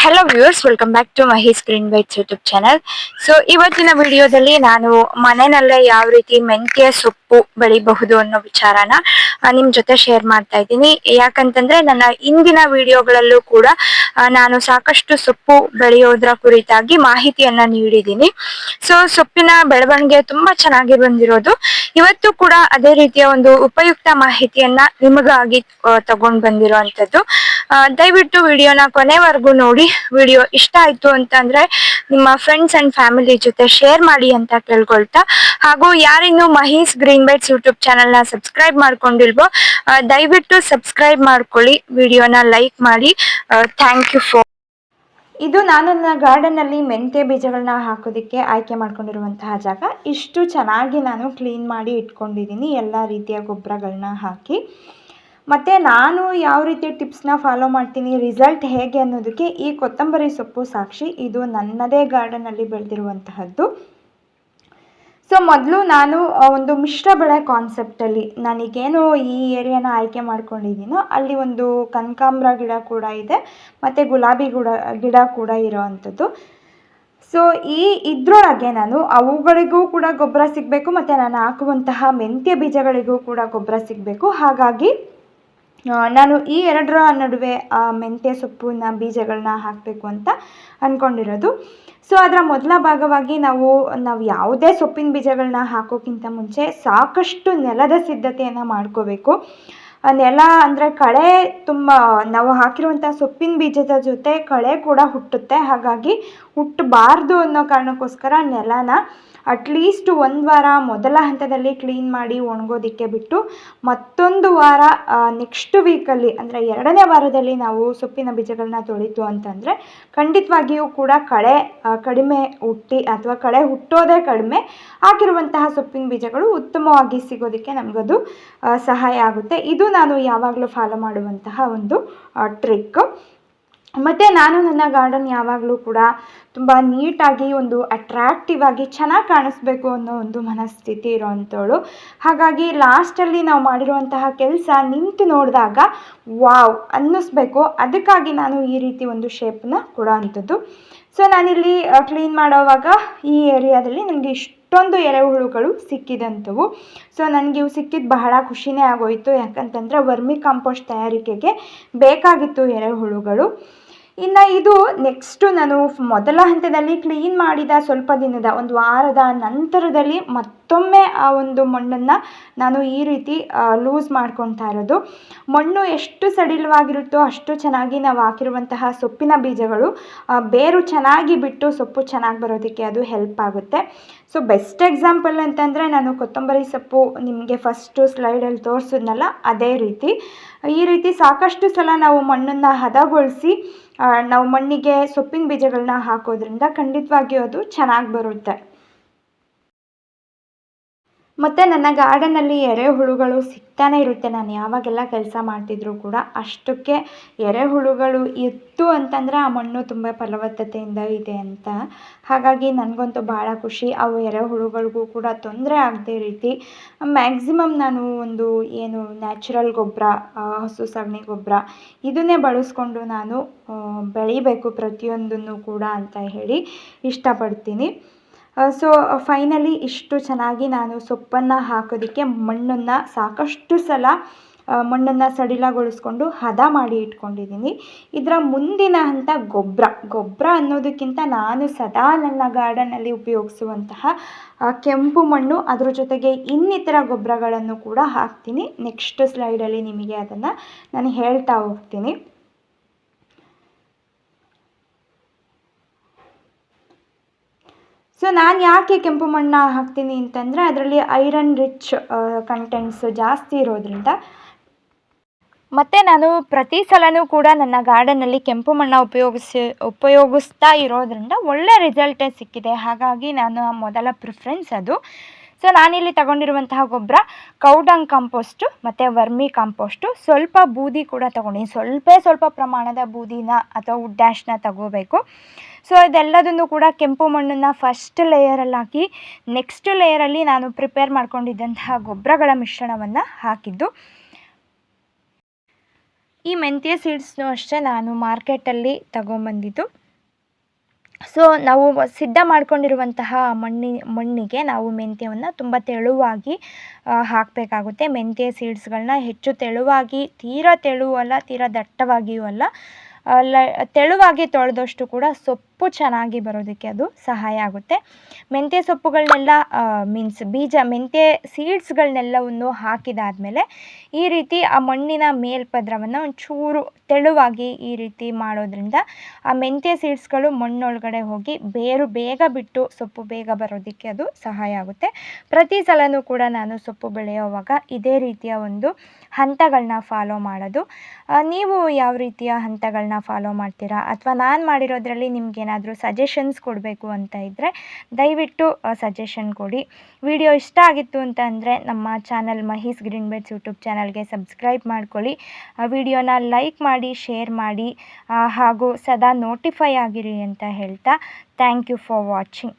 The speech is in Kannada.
Hello viewers, welcome back to Mahi's green bites YouTube channel. So ಇವತ್ತಿನ ವಿಡಿಯೋದಲ್ಲಿ ನಾನು ಮನೆಯಲ್ಲೇ ಯಾವ ರೀತಿ ಮೆಂತ್ಯ ಸೊಪ್ಪು ಬೆಳಿಬಹುದು ಅನ್ನೋ ವಿಚಾರನ ನಿಮ್ ಜೊತೆ ಶೇರ್ ಮಾಡ್ತಾ ಇದ್ದೀನಿ. ಯಾಕಂತಂದ್ರೆ ನನ್ನ ಇಂದಿನ ವಿಡಿಯೋಗಳಲ್ಲೂ ಕೂಡ ನಾನು ಸಾಕಷ್ಟು ಸೊಪ್ಪು ಬೆಳೆಯೋದ್ರ ಕುರಿತಾಗಿ ಮಾಹಿತಿಯನ್ನ ನೀಡಿದ್ದೀನಿ. ಸೊ ಸೊಪ್ಪಿನ ಬೆಳವಣಿಗೆ ತುಂಬಾ ಚೆನ್ನಾಗಿ ಬಂದಿರೋದು. ಇವತ್ತು ಕೂಡ ಅದೇ ರೀತಿಯ ಒಂದು ಉಪಯುಕ್ತ ಮಾಹಿತಿಯನ್ನ ನಿಮಗಾಗಿ ತಗೊಂಡ್ ಬಂದಿರುವಂತದ್ದು. ದಯವಿಟ್ಟು ವಿಡಿಯೋನ ಕೊನೆವರೆಗೂ ನೋಡಿ. ವಿಡಿಯೋ ಇಷ್ಟ ಆಯ್ತು ಅಂತಂದ್ರೆ ನಿಮ್ಮ ಫ್ರೆಂಡ್ಸ್ ಅಂಡ್ ಫ್ಯಾಮಿಲಿ ಜೊತೆ ಶೇರ್ ಮಾಡಿ ಅಂತ ಕೇಳ್ಕೊಳ್ತಾ, ಹಾಗೂ ಯಾರಿನ್ನು Mahi's green bites YouTube channel ನ ಸಬ್ಸ್ಕ್ರೈಬ್ ಮಾಡ್ಕೊಂಡಿಲ್ವೋ ದಯವಿಟ್ಟು ಸಬ್ಸ್ಕ್ರೈಬ್ ಮಾಡ್ಕೊಳ್ಳಿ, ವಿಡಿಯೋನ ಲೈಕ್ ಮಾಡಿ. Thank you for. ಇದು ನಾನು ನನ್ನ ಗಾರ್ಡನ್ ಅಲ್ಲಿ ಮೆಂತ್ಯ ಬೀಜಗಳನ್ನ ಹಾಕೋದಕ್ಕೆ ಆಯ್ಕೆ ಮಾಡ್ಕೊಂಡಿರುವಂತಹ ಜಾಗ. ಇಷ್ಟು ಚೆನ್ನಾಗಿ ನಾನು ಕ್ಲೀನ್ ಮಾಡಿ ಇಟ್ಕೊಂಡಿದ್ದೀನಿ ಎಲ್ಲ ರೀತಿಯ ಗೊಬ್ಬರಗಳನ್ನ ಹಾಕಿ. ಮತ್ತು ನಾನು ಯಾವ ರೀತಿ ಟಿಪ್ಸ್ನ ಫಾಲೋ ಮಾಡ್ತೀನಿ, ರಿಸಲ್ಟ್ ಹೇಗೆ ಅನ್ನೋದಕ್ಕೆ ಈ ಕೊತ್ತಂಬರಿ ಸೊಪ್ಪು ಸಾಕ್ಷಿ. ಇದು ನನ್ನದೇ ಗಾರ್ಡನಲ್ಲಿ ಬೆಳೆದಿರುವಂತಹದ್ದು. ಸೊ ಮೊದಲು ನಾನು ಒಂದು ಮಿಶ್ರ ಬೆಳೆ ಕಾನ್ಸೆಪ್ಟಲ್ಲಿ ನಾನೀಗೇನು ಈ ಏರಿಯಾನ ಆಯ್ಕೆ ಮಾಡ್ಕೊಂಡಿದ್ದೀನೋ ಅಲ್ಲಿ ಒಂದು ಕನಕಾಂಬರ ಗಿಡ ಕೂಡ ಇದೆ ಮತ್ತು ಗುಲಾಬಿ ಗಿಡ ಕೂಡ ಇರೋವಂಥದ್ದು. ಸೊ ಇದ್ರೊಳಗೆ ನಾನು ಅವುಗಳಿಗೂ ಕೂಡ ಗೊಬ್ಬರ ಸಿಗಬೇಕು ಮತ್ತು ನಾನು ಹಾಕುವಂತಹ ಮೆಂತ್ಯ ಬೀಜಗಳಿಗೂ ಕೂಡ ಗೊಬ್ಬರ ಸಿಗಬೇಕು. ಹಾಗಾಗಿ ನಾನು ಈ ಎರಡರ ನಡುವೆ ಮೆಂತ್ಯ ಸೊಪ್ಪಿನ ಬೀಜಗಳನ್ನ ಹಾಕಬೇಕು ಅಂತ ಅಂದ್ಕೊಂಡಿರೋದು. ಸೊ ಅದರ ಮೊದಲ ಭಾಗವಾಗಿ ನಾವು ಯಾವುದೇ ಸೊಪ್ಪಿನ ಬೀಜಗಳನ್ನ ಹಾಕೋಕ್ಕಿಂತ ಮುಂಚೆ ಸಾಕಷ್ಟು ನೆಲದ ಸಿದ್ಧತೆಯನ್ನು ಮಾಡ್ಕೋಬೇಕು. ನೆಲ ಅಂದರೆ ಕಳೆ ತುಂಬ, ನಾವು ಹಾಕಿರುವಂಥ ಸೊಪ್ಪಿನ ಬೀಜದ ಜೊತೆ ಕಳೆ ಕೂಡ ಹುಟ್ಟುತ್ತೆ. ಹಾಗಾಗಿ ಹುಟ್ಟಬಾರ್ದು ಅನ್ನೋ ಕಾರಣಕ್ಕೋಸ್ಕರ ನೆಲನ ಅಟ್ಲೀಸ್ಟ್ ಒಂದು ವಾರ ಮೊದಲ ಹಂತದಲ್ಲಿ ಕ್ಲೀನ್ ಮಾಡಿ ಒಣಗೋದಕ್ಕೆ ಬಿಟ್ಟು, ಮತ್ತೊಂದು ವಾರ ನೆಕ್ಸ್ಟ್ ವೀಕಲ್ಲಿ ಅಂದರೆ 2ನೇ ವಾರದಲ್ಲಿ ನಾವು ಸೊಪ್ಪಿನ ಬೀಜಗಳನ್ನ ತೊಳಿತು ಅಂತಂದರೆ ಖಂಡಿತವಾಗಿಯೂ ಕೂಡ ಕಳೆ ಕಡಿಮೆ ಹುಟ್ಟಿ ಅಥವಾ ಕಳೆ ಹುಟ್ಟೋದೇ ಕಡಿಮೆ, ಹಾಕಿರುವಂತಹ ಸೊಪ್ಪಿನ ಬೀಜಗಳು ಉತ್ತಮವಾಗಿ ಸಿಗೋದಕ್ಕೆ ನಮಗದು ಸಹಾಯ ಆಗುತ್ತೆ. ಇದು ನಾನು ಯಾವಾಗಲೂ ಫಾಲೋ ಮಾಡುವಂತಹ ಒಂದು ಟ್ರಿಕ್. ಮತ್ತು ನಾನು ನನ್ನ ಗಾರ್ಡನ್ ಯಾವಾಗಲೂ ಕೂಡ ತುಂಬ ನೀಟಾಗಿ ಒಂದು ಅಟ್ರ್ಯಾಕ್ಟಿವ್ ಆಗಿ ಚೆನ್ನಾಗಿ ಕಾಣಿಸ್ಬೇಕು ಅನ್ನೋ ಒಂದು ಮನಸ್ಥಿತಿ ಇರೋವಂಥವಳು. ಹಾಗಾಗಿ ಲಾಸ್ಟಲ್ಲಿ ನಾವು ಮಾಡಿರುವಂತಹ ಕೆಲಸ ನಿಂತು ನೋಡಿದಾಗ ವಾವ್ ಅನ್ನಿಸ್ಬೇಕು. ಅದಕ್ಕಾಗಿ ನಾನು ಈ ರೀತಿ ಒಂದು ಶೇಪನ್ನ ಕೊಡೋ ಅಂಥದ್ದು. ಸೊ ನಾನಿಲ್ಲಿ ಕ್ಲೀನ್ ಮಾಡೋವಾಗ ಈ ಏರಿಯಾದಲ್ಲಿ ನನಗೆ ಇಷ್ಟೊಂದು ಎರೆಹುಳುಗಳು ಸಿಕ್ಕಿದಂಥವು. ಸೊ ನನಗೆ ಇವು ಸಿಕ್ಕಿದ್ದು ಬಹಳ ಖುಷಿನೇ ಆಗೋಯಿತು. ಯಾಕಂತಂದರೆ ವರ್ಮಿ ಕಾಂಪೋಸ್ಟ್ ತಯಾರಿಕೆಗೆ ಬೇಕಾಗಿತ್ತು ಎರೆಹುಳುಗಳು. ಇನ್ನು ಇದು ನೆಕ್ಸ್ಟು ನಾನು ಮೊದಲ ಹಂತದಲ್ಲಿ ಕ್ಲೀನ್ ಮಾಡಿದ ಸ್ವಲ್ಪ ದಿನದ ಒಂದು ವಾರದ ನಂತರದಲ್ಲಿ ಮತ್ತೊಮ್ಮೆ ಆ ಒಂದು ಮಣ್ಣನ್ನು ನಾನು ಈ ರೀತಿ ಲೂಸ್ ಮಾಡ್ಕೊತಾ ಇರೋದು. ಮಣ್ಣು ಎಷ್ಟು ಸಡಿಲವಾಗಿರುತ್ತೋ ಅಷ್ಟು ಚೆನ್ನಾಗಿ ನಾವು ಹಾಕಿರುವಂತಹ ಸೊಪ್ಪಿನ ಬೀಜಗಳು ಬೇರು ಚೆನ್ನಾಗಿ ಬಿಟ್ಟು ಸೊಪ್ಪು ಚೆನ್ನಾಗಿ ಬರೋದಕ್ಕೆ ಅದು ಹೆಲ್ಪ್ ಆಗುತ್ತೆ. ಸೊ ಬೆಸ್ಟ್ ಎಕ್ಸಾಂಪಲ್ ಅಂತಂದರೆ ನಾನು ಕೊತ್ತಂಬರಿ ಸೊಪ್ಪು ನಿಮಗೆ ಫಸ್ಟು ಸ್ಲೈಡಲ್ಲಿ ತೋರಿಸಿದ್ನಲ್ಲ, ಅದೇ ರೀತಿ ಈ ರೀತಿ ಸಾಕಷ್ಟು ಸಲ ನಾವು ಮಣ್ಣನ್ನು ಹದಗೊಳಿಸಿ ನಾವು ಮಣ್ಣಿಗೆ ಸೊಪ್ಪಿನ ಬೀಜಗಳನ್ನ ಹಾಕೋದ್ರಿಂದ ಖಂಡಿತವಾಗಿಯೂ ಅದು ಚೆನ್ನಾಗಿ ಬರುತ್ತೆ. ಮತ್ತು ನನ್ನ ಗಾರ್ಡನಲ್ಲಿ ಎರೆಹುಳುಗಳು ಸಿಗ್ತಾನೆ ಇರುತ್ತೆ. ನಾನು ಯಾವಾಗೆಲ್ಲ ಕೆಲಸ ಮಾಡ್ತಿದ್ರು ಕೂಡ ಅಷ್ಟಕ್ಕೆ ಎರೆಹುಳುಗಳು ಇತ್ತು ಅಂತಂದರೆ ಆ ಮಣ್ಣು ತುಂಬ ಫಲವತ್ತತೆಯಿಂದ ಇದೆ ಅಂತ. ಹಾಗಾಗಿ ನನಗಂತೂ ಭಾಳ ಖುಷಿ. ಅವು ಎರೆಹುಳುಗಳಿಗೂ ಕೂಡ ತೊಂದರೆ ಆಗದೆ ರೀತಿ ಮ್ಯಾಕ್ಸಿಮಮ್ ನಾನು ಒಂದು ಏನು ನ್ಯಾಚುರಲ್ ಗೊಬ್ಬರ, ಹಸು ಸಗಣಿ ಗೊಬ್ಬರ ಇದನ್ನೇ ಬಳಸ್ಕೊಂಡು ನಾನು ಬೆಳಿಬೇಕು ಪ್ರತಿಯೊಂದನ್ನು ಕೂಡ ಅಂತ ಹೇಳಿ ಇಷ್ಟಪಡ್ತೀನಿ. ಸೊ ಫೈನಲಿ ಇಷ್ಟು ಚೆನ್ನಾಗಿ ನಾನು ಸೊಪ್ಪನ್ನು ಹಾಕೋದಕ್ಕೆ ಮಣ್ಣನ್ನು ಸಾಕಷ್ಟು ಸಲ ಮಣ್ಣನ್ನು ಸಡಿಲಗೊಳಿಸ್ಕೊಂಡು ಹದ ಮಾಡಿ ಇಟ್ಕೊಂಡಿದ್ದೀನಿ. ಇದರ ಮುಂದಿನ ಹಂತ ಗೊಬ್ಬರ ಅನ್ನೋದಕ್ಕಿಂತ ನಾನು ಸದಾ ನನ್ನ ಗಾರ್ಡನಲ್ಲಿ ಉಪಯೋಗಿಸುವಂತಹ ಕೆಂಪು ಮಣ್ಣು, ಅದರ ಜೊತೆಗೆ ಇನ್ನಿತರ ಗೊಬ್ಬರಗಳನ್ನು ಕೂಡ ಹಾಕ್ತೀನಿ. ನೆಕ್ಸ್ಟ್ ಸ್ಲೈಡಲ್ಲಿ ನಿಮಗೆ ಅದನ್ನು ನಾನು ಹೇಳ್ತಾ ಹೋಗ್ತೀನಿ. ಸೊ ನಾನು ಯಾಕೆ ಕೆಂಪು ಮಣ್ಣು ಹಾಕ್ತೀನಿ ಅಂತಂದರೆ ಅದರಲ್ಲಿ ಐರನ್ ರಿಚ್ ಕಂಟೆಂಟ್ಸ್ ಜಾಸ್ತಿ ಇರೋದ್ರಿಂದ. ಮತ್ತು ನಾನು ಪ್ರತಿ ಸಲವೂ ಕೂಡ ನನ್ನ ಗಾರ್ಡನಲ್ಲಿ ಕೆಂಪು ಮಣ್ಣು ಉಪಯೋಗಿಸ್ತಾ ಇರೋದ್ರಿಂದ ಒಳ್ಳೆ ರಿಸಲ್ಟೇ ಸಿಕ್ಕಿದೆ. ಹಾಗಾಗಿ ನಾನು ಮೊದಲ ಪ್ರಿಫರೆನ್ಸ್ ಅದು. ಸೊ ನಾನಿಲ್ಲಿ ತಗೊಂಡಿರುವಂತಹ ಗೊಬ್ಬರ ಕೌಡಂಗ್ ಕಾಂಪೋಸ್ಟು ಮತ್ತು ವರ್ಮಿ ಕಾಂಪೋಸ್ಟು, ಸ್ವಲ್ಪ ಬೂದಿ ಕೂಡ ತಗೊಂಡಿನಿ. ಸ್ವಲ್ಪ ಪ್ರಮಾಣದ ಬೂದಿನ ಅಥವಾ ವುಡ್ ಆ್ಯಶ್ನ ತಗೋಬೇಕು. ಸೊ ಇದೆಲ್ಲದನ್ನು ಕೂಡ ಕೆಂಪು ಮಣ್ಣನ್ನು ಫಸ್ಟ್ ಲೇಯರಲ್ಲಿ ಹಾಕಿ ನೆಕ್ಸ್ಟ್ ಲೇಯರಲ್ಲಿ ನಾನು ಪ್ರಿಪೇರ್ ಮಾಡ್ಕೊಂಡಿದ್ದಂತಹ ಗೊಬ್ಬರಗಳ ಮಿಶ್ರಣವನ್ನು ಹಾಕಿದ್ದು. ಈ ಮೆಂತ್ಯ ಸೀಡ್ಸ್ನು ಅಷ್ಟೇ ನಾನು ಮಾರ್ಕೆಟಲ್ಲಿ ತಗೊಂಬಂದಿದ್ದು. ಸೊ ನಾವು ಸಿದ್ಧ ಮಾಡ್ಕೊಂಡಿರುವಂತಹ ಮಣ್ಣಿಗೆ ನಾವು ಮೆಂತ್ಯವನ್ನು ತುಂಬ ತೆಳುವಾಗಿ ಹಾಕಬೇಕಾಗುತ್ತೆ. ಮೆಂತ್ಯ ಸೀಡ್ಸ್ಗಳನ್ನ ಹೆಚ್ಚು ತೆಳುವಾಗಿ, ತೀರಾ ತೆಳುವೂ ಅಲ್ಲ, ತೀರಾ ದಟ್ಟವಾಗಿಯೂ ಅಲ್ಲ, ತೆಳುವಾಗಿ ತೊಳೆದಷ್ಟು ಕೂಡ ಸೊಪ್ಪು ಚೆನ್ನಾಗಿ ಬರೋದಕ್ಕೆ ಅದು ಸಹಾಯ ಆಗುತ್ತೆ. ಮೆಂತ್ಯ ಸೊಪ್ಪುಗಳನ್ನೆಲ್ಲ ಮೆಂತ್ಯ ಸೀಡ್ಸ್ಗಳನ್ನೆಲ್ಲವನ್ನು ಹಾಕಿದಾದಮೇಲೆ ಈ ರೀತಿ ಆ ಮಣ್ಣಿನ ಮೇಲ್ಪದರವನ್ನು ಒಂಚೂರು ತೆಳುವಾಗಿ ಈ ರೀತಿ ಮಾಡೋದ್ರಿಂದ ಆ ಮೆಂತ್ಯ ಸೀಡ್ಸ್ಗಳು ಮಣ್ಣೊಳಗಡೆ ಹೋಗಿ ಬೇರು ಬೇಗ ಬಿಟ್ಟು ಸೊಪ್ಪು ಬೇಗ ಬರೋದಕ್ಕೆ ಅದು ಸಹಾಯ ಆಗುತ್ತೆ. ಪ್ರತಿ ಸಲವೂ ಕೂಡ ನಾನು ಸೊಪ್ಪು ಬೆಳೆಯುವಾಗ ಇದೇ ರೀತಿಯ ಒಂದು ಹಂತಗಳನ್ನ ಫಾಲೋ ಮಾಡೋದು. ನೀವು ಯಾವ ರೀತಿಯ ಹಂತಗಳನ್ನ ಫಾಲೋ ಮಾಡ್ತೀರಾ, ಅಥವಾ ನಾನು ಮಾಡಿರೋದ್ರಲ್ಲಿ ನಿಮ್ಗೇನಾದರೂ ಸಜೆಷನ್ಸ್ ಕೊಡಬೇಕು ಅಂತ ಇದ್ದರೆ ದಯವಿಟ್ಟು ಸಜೆಷನ್ ಕೊಡಿ. ವಿಡಿಯೋ ಇಷ್ಟ ಆಗಿತ್ತು ಅಂತ ಅಂದರೆ ನಮ್ಮ ಚಾನಲ್ ಮಹೀಸ್ ಗ್ರೀನ್ ಬೈಟ್ಸ್ ಯೂಟ್ಯೂಬ್ ಚಾನಲ್ಗೆ ಸಬ್ಸ್ಕ್ರೈಬ್ ಮಾಡ್ಕೊಳ್ಳಿ. ವಿಡಿಯೋನ ಲೈಕ್ ಮಾಡಿ, ಶೇರ್ ಮಾಡಿ, ಹಾಗೂ ಸದಾ ನೋಟಿಫೈ ಆಗಿರಿ ಅಂತ ಹೇಳ್ತಾ ಥ್ಯಾಂಕ್ ಯು ಫಾರ್ ವಾಚಿಂಗ್.